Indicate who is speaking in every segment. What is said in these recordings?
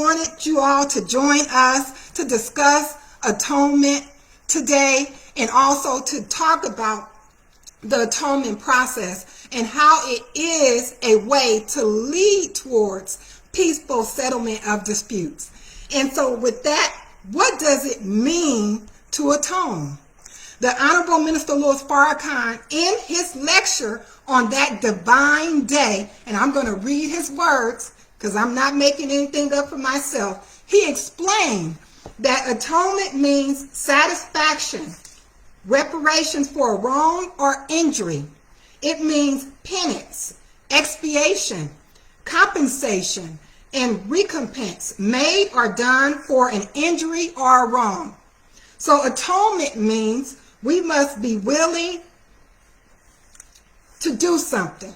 Speaker 1: wanted you all to join us to discuss atonement today, and also to talk about the atonement process and how it is a way to lead towards peaceful settlement of disputes. And so with that, what does it mean to atone? The Honorable Minister Louis Farrakhan, in his lecture on that divine day, and I'm going to read his words because I'm not making anything up for myself, he explained that atonement means satisfaction, reparations for a wrong or injury. It means penance, expiation, compensation, and recompense made or done for an injury or a wrong. So atonement means we must be willing to do something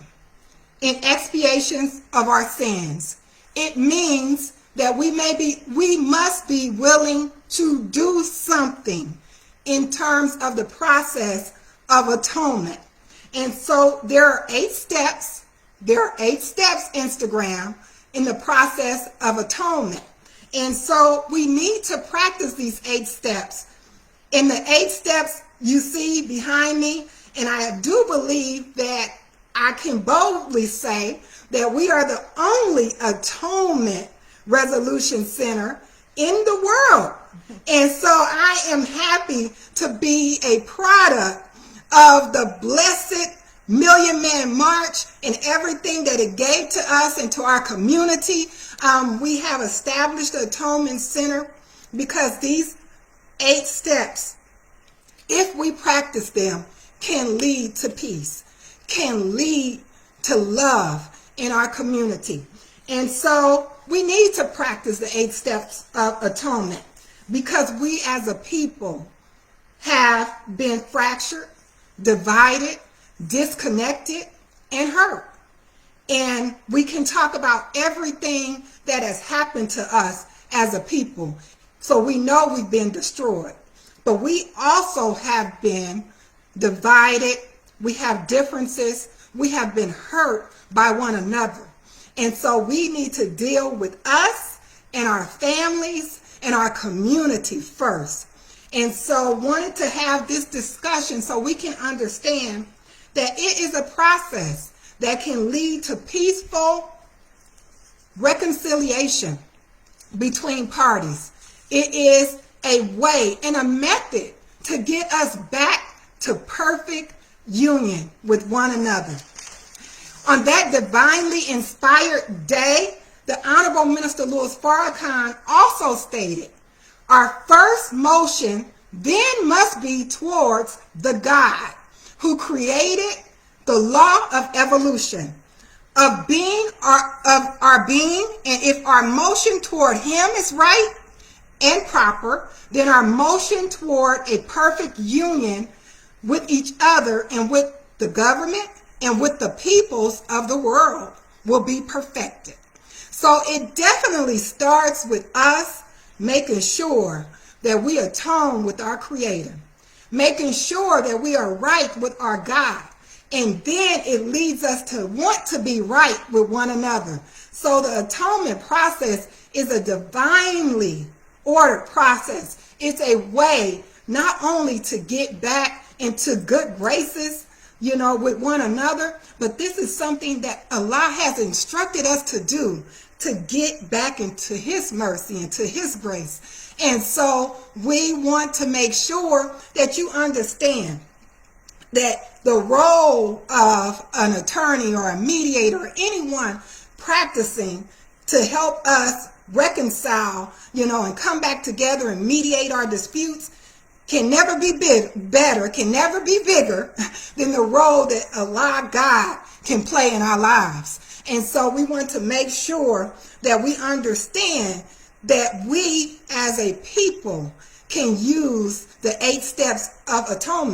Speaker 1: in expiations of our sins. It means that we must be willing to do something in terms of the process of atonement. And so there are 8 steps. There are 8 steps, Instagram, in the process of atonement. And so we need to practice these 8 steps. In the 8 steps you see behind me, and I do believe that I can boldly say that we are the only atonement resolution center in the world. And so I am happy to be a product of the blessed Million Man March and everything that it gave to us and to our community. We have established the Atonement Center because these 8 steps, if we practice them, can lead to peace, can lead to love in our community. And so we need to practice the 8 steps of atonement because we as a people have been fractured, divided, disconnected, and hurt. And we can talk about everything that has happened to us as a people. So we know we've been destroyed. But we also have been divided. We have differences. We have been hurt by one another. And so we need to deal with us and our families and our community first. And so wanted to have this discussion so we can understand that it is a process that can lead to peaceful reconciliation between parties. It is a way and a method to get us back to perfect union with one another. On that divinely inspired day, the Honorable Minister Louis Farrakhan also stated, our first motion then must be towards the God who created the law of evolution, of being, of our being, and if our motion toward him is right and proper, then our motion toward a perfect union with each other and with the government and with the peoples of the world will be perfected. So it definitely starts with us making sure that we atone with our Creator, making sure that we are right with our God, and then it leads us to want to be right with one another. So the atonement process is a divinely ordered process. It's a way not only to get back into good graces, with one another, but this is something that Allah has instructed us to do, to get back into his mercy and to his grace. And so we want to make sure that you understand that the role of an attorney or a mediator or anyone practicing to help us reconcile, and come back together and mediate our disputes can never be better, can never be bigger than the role that Allah, God, can play in our lives. And so we want to make sure that we understand that we as a people can use the 8 steps of atonement.